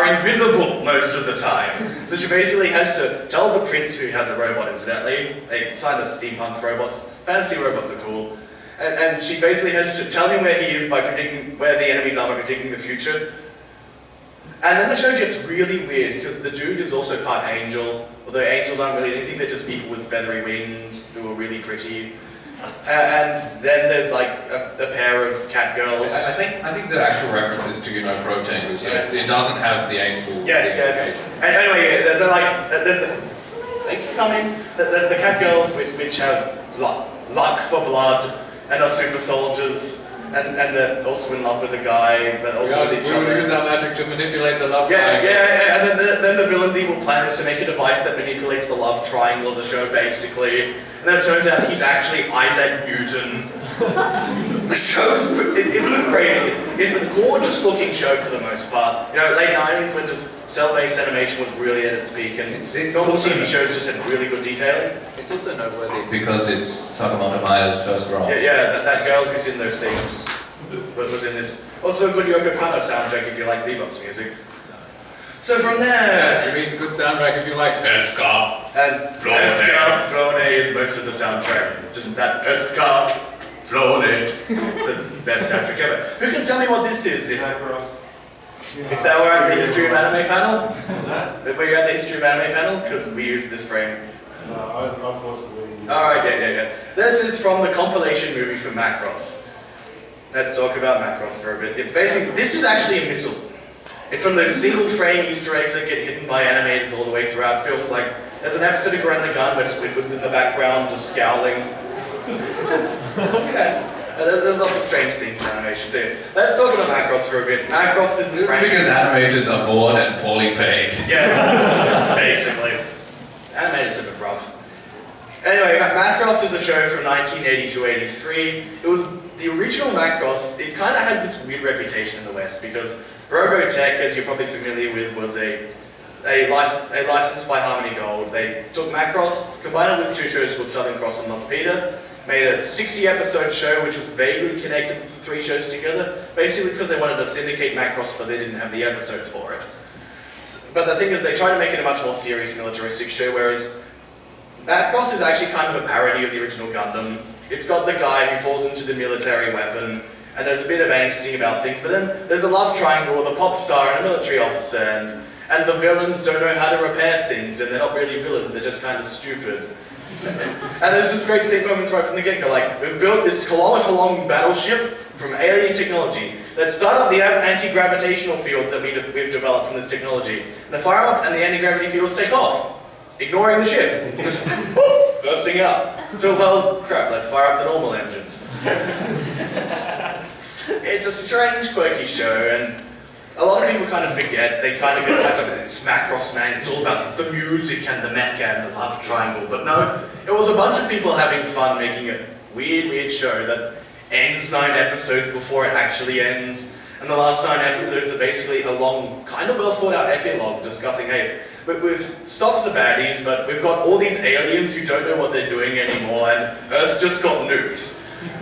are invisible most of the time. So she basically has to tell the prince, who has a robot incidentally, they sign the steampunk robots, fantasy robots are cool, and she basically has to tell him where he is by predicting where the enemies are by predicting the future. And then the show gets really weird because the dude is also part angel, although angels aren't really anything, they're just people with feathery wings who are really pretty. And then there's like a pair of cat girls. I think the actual reference is to Protangle, so it doesn't have the angel implications. And anyway, there's the thanks for coming. There's the cat girls which have luck for blood and are super soldiers. And they're also in love with the guy, but also with each other. We use our magic to manipulate the love triangle. triangle. And then the villain's evil plan is to make a device that manipulates the love triangle of the show, basically. And then it turns out he's actually Isaac Newton. The show's it's crazy. It's a gorgeous looking show for the most part. You know, late 90s when just cell-based animation was really at its peak, and normal TV shows just had really good detailing. It's also noteworthy because it's Sakamoto Maya's first role. Yeah, that girl who's in those things was in this. Also a good Yoko Kanno soundtrack if you like bebop's music. So from there... You mean good soundtrack if you like Eska. And Eska Flone is most of the soundtrack. Just that Eska Flone. It's the best soundtrack ever. Who can tell me what this is? If they were at the History of Anime panel? Were you at the History of Anime panel? Because we used this frame. No, I've watched the video. Alright, yeah. This is from the compilation movie for Macross. Let's talk about Macross for a bit. Basically, this is actually a missile. It's one of those single frame Easter eggs that get hidden by animators all the way throughout films. Like, there's an episode of Gurren Lagann where Squidward's in the background just scowling. There's lots of strange things in animation too. Let's talk about Macross for a bit. Macross is a frame. Because animators are bored and poorly paid. Yeah, basically. Animators are a bit rough. Anyway, Macross is a show from 1980 to 83. It was the original Macross. It kind of has this weird reputation in the West because Robotech, as you're probably familiar with, was a license by Harmony Gold. They took Macross, combined it with two shows called Southern Cross and Lost Peter, made a 60-episode show which was vaguely connected with the three shows together, basically because they wanted to syndicate Macross but they didn't have the episodes for it. But the thing is, they tried to make it a much more serious militaristic show, whereas Macross is actually kind of a parody of the original Gundam. It's got the guy who falls into the military weapon, and there's a bit of angsting about things, but then there's a love triangle with a pop star and a military officer, and the villains don't know how to repair things, and they're not really villains, they're just kind of stupid. And there's just great thing moments right from the get-go, like, we've built this kilometer-long battleship from alien technology. Let's start up the anti-gravitational fields that we've developed from this technology. And they fire up, and the anti-gravity fields take off, ignoring the ship, just whoop, bursting out. So, well, crap, let's fire up the normal engines. It's a strange, quirky show, and a lot of people kind of forget, they kind of get like this Macross man, it's all about the music and the mecha and the love triangle, but no, it was a bunch of people having fun making a weird show that ends 9 episodes before it actually ends, and the last 9 episodes are basically a long, kind of well thought out epilogue discussing, hey, we've stopped the baddies, but we've got all these aliens who don't know what they're doing anymore, and Earth just got nuked.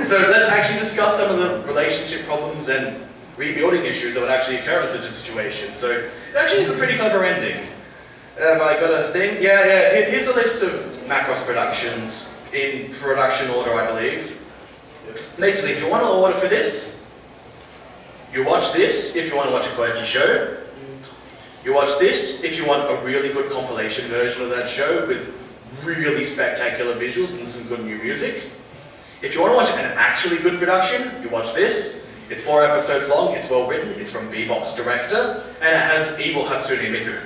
So let's actually discuss some of the relationship problems and rebuilding issues that would actually occur in such a situation. So it actually is a pretty clever ending. Have I got a thing? Yeah, here's a list of Macross productions in production order, I believe. Basically, if you want to order for this, you watch this if you want to watch a quirky show. You watch this if you want a really good compilation version of that show with really spectacular visuals and some good new music. If you want to watch an actually good production, you watch this. It's 4 episodes long, it's well written, it's from Bebop's director, and it has evil Hatsune Miku.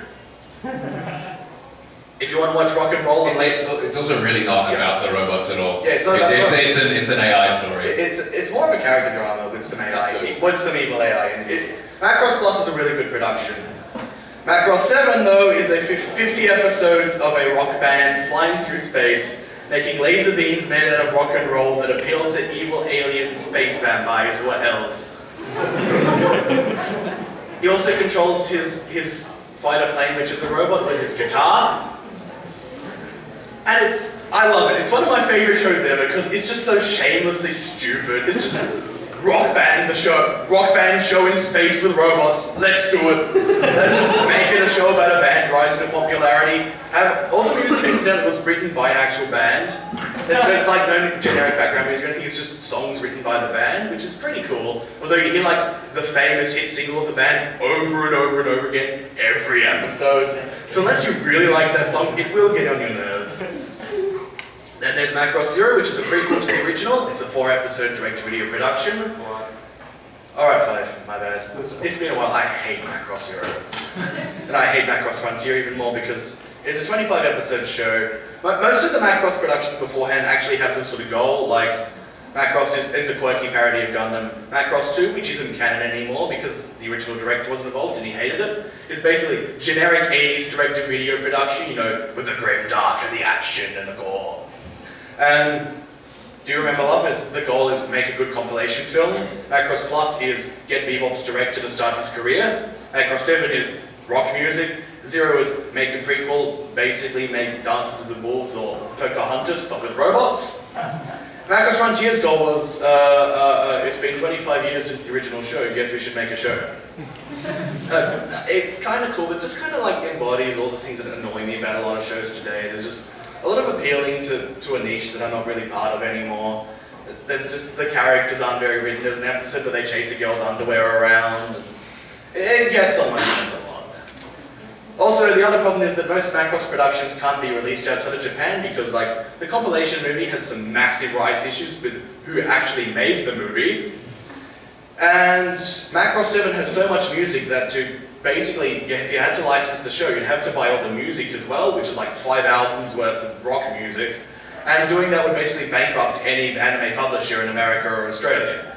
If you want to watch rock and roll, it's also really not about the robots at all. Yeah, it's not about it's an AI story. It's more of a character drama with some AI, with some evil AI. And Macross Plus is a really good production. Macross 7, though, is a 50 episodes of a rock band flying through space, making laser beams made out of rock and roll that appeal to evil alien space vampires or elves. He also controls his fighter plane, which is a robot, with his guitar. And I love it. It's one of my favorite shows ever because it's just so shamelessly stupid. It's just rock band show in space with robots. Let's do it. Let's just make band rising to popularity. All the music incidentally was written by an actual band. There's like no generic background music or anything, it's just songs written by the band, which is pretty cool. Although you hear like the famous hit single of the band over and over and over again every episode. So unless you really like that song, it will get on your nerves. Then there's Macross Zero, which is a prequel to the original. It's a 4-episode direct-to-video production. Alright, 5, my bad. It's been a while. I hate Macross Zero. And I hate Macross Frontier even more because it's a 25-episode show. But most of the Macross productions beforehand actually have some sort of goal, like Macross is a quirky parody of Gundam. Macross 2, which isn't canon anymore because the original director wasn't involved and he hated it, is basically generic 80s direct-to-video production, you know, with the grim dark and the action and the gore. And Do You Remember Love? The goal is make a good compilation film. Macross Plus is get Bebop's director to start his career. Macross 7 is rock music. 0 is make a prequel, basically make Dances with the Wolves or Pocahontas, but with robots. Macross Frontier's goal was, it's been 25 years since the original show, guess we should make a show. It's kind of cool, but just kind of like embodies all the things that annoy me about a lot of shows today. There's just a lot of appealing to a niche that I'm not really part of anymore. There's just, the characters aren't very written. There's an episode where they chase a girl's underwear around. It gets on my nerves a lot. Also, the other problem is that most Macross productions can't be released outside of Japan because, like, the compilation movie has some massive rights issues with who actually made the movie. And Macross 7 has so much music that to basically, if you had to license the show, you'd have to buy all the music as well, which is like 5 albums worth of rock music. And doing that would basically bankrupt any anime publisher in America or Australia.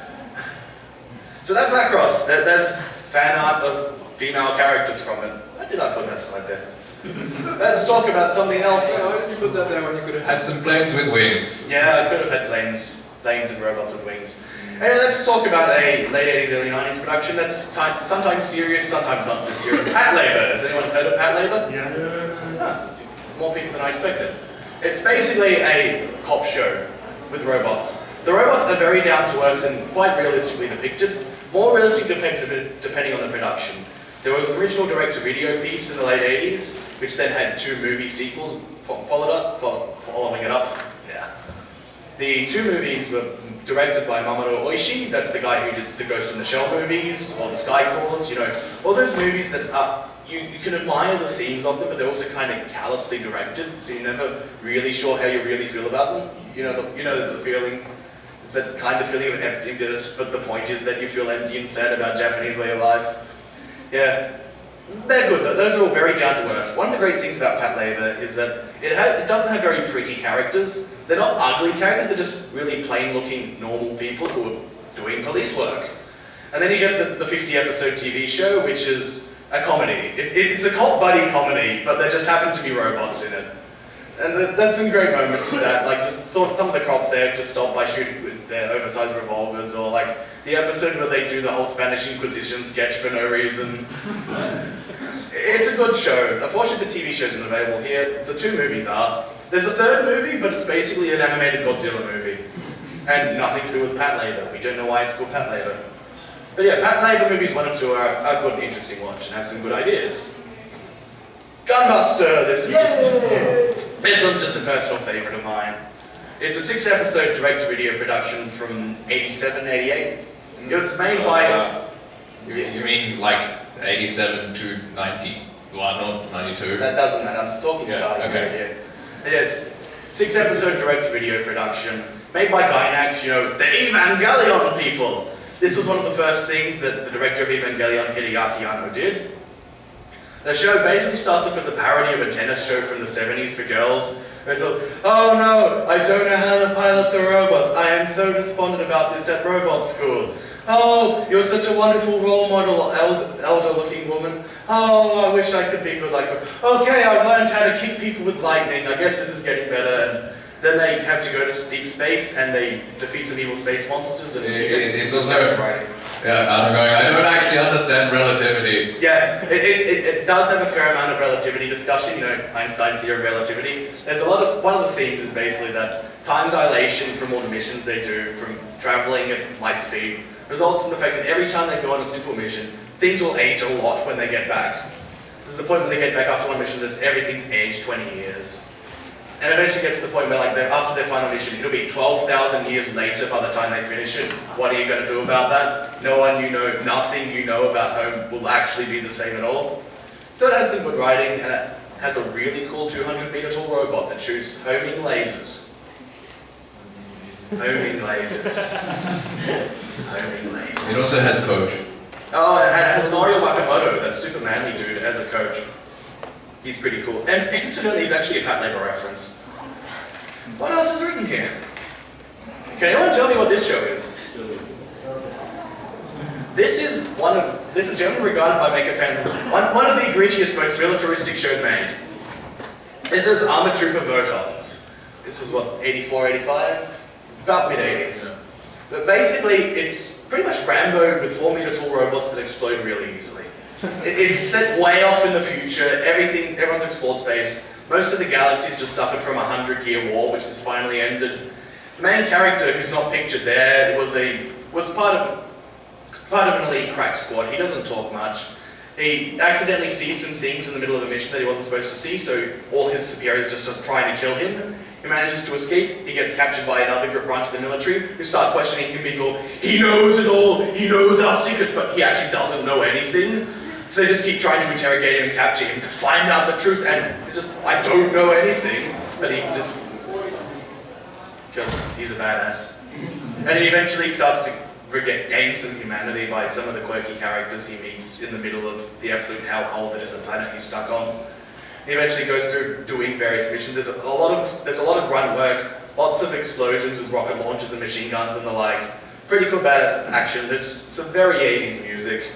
So that's Macross. There's fan art of female characters from it. Why did I put that slide there? Let's talk about something else. Why did you put that there when you could have had some planes with wings? Yeah, I could have had planes and robots with wings. Anyway, let's talk about a late 80s, early 90s production that's sometimes serious, sometimes not so serious. Patlabor. Has anyone heard of Patlabor? Yeah. Huh. More people than I expected. It's basically a cop show with robots. The robots are very down to earth and quite realistically depicted. More realistic depicted depending on the production. There was an original direct-to-video piece in the late 80s, which then had 2 movie sequels following it up. Yeah. The 2 movies were directed by Mamoru Oshii, that's the guy who did the Ghost in the Shell movies, or the Skycrawlers, you know, all those movies that you can admire the themes of them, but they're also kind of callously directed, so you're never really sure how you really feel about them. You know the feeling. It's that kind of feeling of emptiness, but the point is that you feel empty and sad about Japanese way of life. Yeah, they're good. Those are all very down to earth. One of the great things about Patlabor is that it doesn't have very pretty characters. They're not ugly characters, they're just really plain-looking, normal people who are doing police work. And then you get the 50-episode TV show, which is a comedy. It's a cop buddy comedy, but there just happen to be robots in it. And there's some great moments of that, like just some of the cops there just stop by shooting with their oversized revolvers, or like the episode where they do the whole Spanish Inquisition sketch for no reason. It's a good show. Unfortunately, the TV show isn't available here. The 2 movies are. There's a 3rd movie, but it's basically an animated Godzilla movie. And nothing to do with Patlabor. We don't know why it's called Patlabor. But yeah, Patlabor movies 1 and 2 are a good and interesting watch and have some good ideas. Gunbuster! This one's just a personal favourite of mine. It's a 6-episode direct-to-video production from 87, 88. It was made by... You mean like 87 to 91 or 92? That doesn't matter, I'm just talking starting okay. Yes, 6-episode direct-to-video production, made by Gainax, you know, the Evangelion people. This was one of the first things that the director of Evangelion, Hideaki Anno, did. The show basically starts off as a parody of a tennis show from the 70s for girls. Where it's all, oh no, I don't know how to pilot the robots. I am so despondent about this at robot school. Oh, you're such a wonderful role model, elder-looking woman. Oh, I wish I could be good like her. Okay, I've learned how to kick people with lightning. I guess this is getting better. And then they have to go to deep space and they defeat some evil space monsters. And it's also writing. Yeah, I'm going, I don't actually understand relativity. Yeah, it does have a fair amount of relativity discussion, you know, Einstein's theory of relativity. There's one of the themes is basically that time dilation from all the missions they do, from traveling at light speed, results in the fact that every time they go on a simple mission, things will age a lot when they get back. This is the point where they get back after one mission, just everything's aged 20 years. And eventually gets to the point where, like, after their final mission, it'll be 12,000 years later by the time they finish it. What are you going to do about that? Nothing you know about home will actually be the same at all. So it has some good writing, and it has a really cool 200-meter tall robot that shoots homing lasers. Homing lasers. Homing lasers. It also has Coach. Oh, and it has Mario Wakamoto, that super manly dude, as a coach. He's pretty cool. And incidentally, he's actually a Pat Labor reference. What else is written here? Can anyone tell me what this show is? This is generally regarded by Maker fans as one of the egregious, most militaristic shows made. This is Armored Trooper Votons. This is what, 84, 85? About mid-80s. But basically, it's pretty much Rambo with 4-meter tall robots that explode really easily. It's set way off in the future, everyone's explored space. Most of the galaxy's just suffered from a 100-year war, which has finally ended. The main character, who's not pictured there, was part of an elite crack squad. He doesn't talk much. He accidentally sees some things in the middle of a mission that he wasn't supposed to see, so all his superiors just start trying to kill him. He manages to escape. He gets captured by another branch of the military, who start questioning him, being all, he knows it all, he knows our secrets, but he actually doesn't know anything. So they just keep trying to interrogate him and capture him to find out the truth, and it's just, I don't know anything, but he just, because he's a badass. And he eventually starts to gain some humanity by some of the quirky characters he meets in the middle of the absolute hellhole that is the planet he's stuck on. He eventually goes through doing various missions. There's a lot of grunt work, lots of explosions with rocket launchers and machine guns and the like. Pretty cool badass action. There's some very 80s music.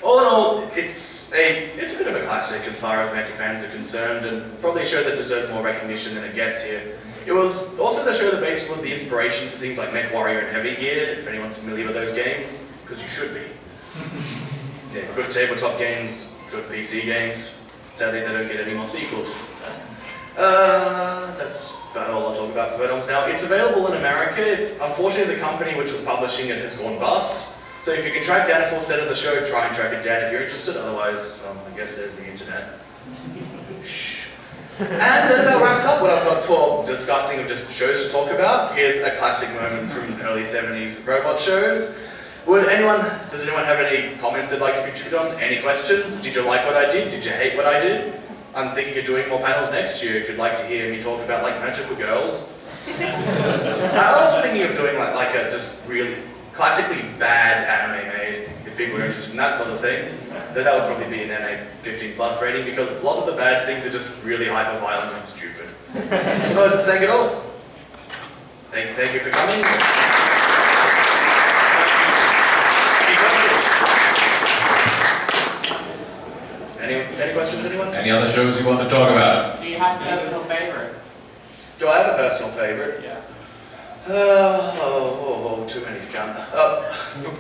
All in all, it's a bit of a classic as far as Mecha fans are concerned, and probably a show that deserves more recognition than it gets here. It was also the show that basically was the inspiration for things like Mech Warrior and Heavy Gear, if anyone's familiar with those games, because you should be. Yeah, good tabletop games, good PC games. Sadly, they don't get any more sequels. That's about all I'll talk about for Votons now. It's available in America. Unfortunately, the company which was publishing it has gone bust. So if you can track down a full set of the show, try and track it down if you're interested. Otherwise, I guess there's the internet. And that wraps up what I've got for discussing of just shows to talk about. Here's a classic moment from early 70s robot shows. Does anyone have any comments they'd like to contribute on? Any questions? Did you like what I did? Did you hate what I did? I'm thinking of doing more panels next year if you'd like to hear me talk about like Magical Girls. I'm also thinking of doing like a just really classically bad anime made, if people are interested in that sort of thing. But that would probably be an MA 15+ rating because lots of the bad things are just really hyper-violent and stupid. But thank you all. Thank you for coming. Any questions, anyone? Any other shows you want to talk about? Do you have a personal favorite? Do I have a personal favorite? Yeah. Too many to count.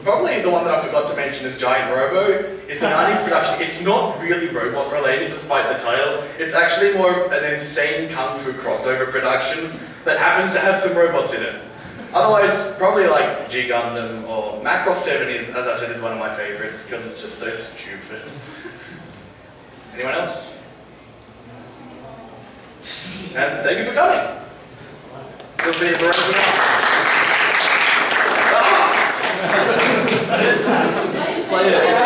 Probably the one that I forgot to mention is Giant Robo. It's an 90s production. It's not really robot related despite the title. It's actually more of an insane kung fu crossover production that happens to have some robots in it. Otherwise, probably like G Gundam or Macross 7 is, as I said, is one of my favorites because it's just so stupid. Anyone else? And thank you for coming. Feel free to berate me. Play it.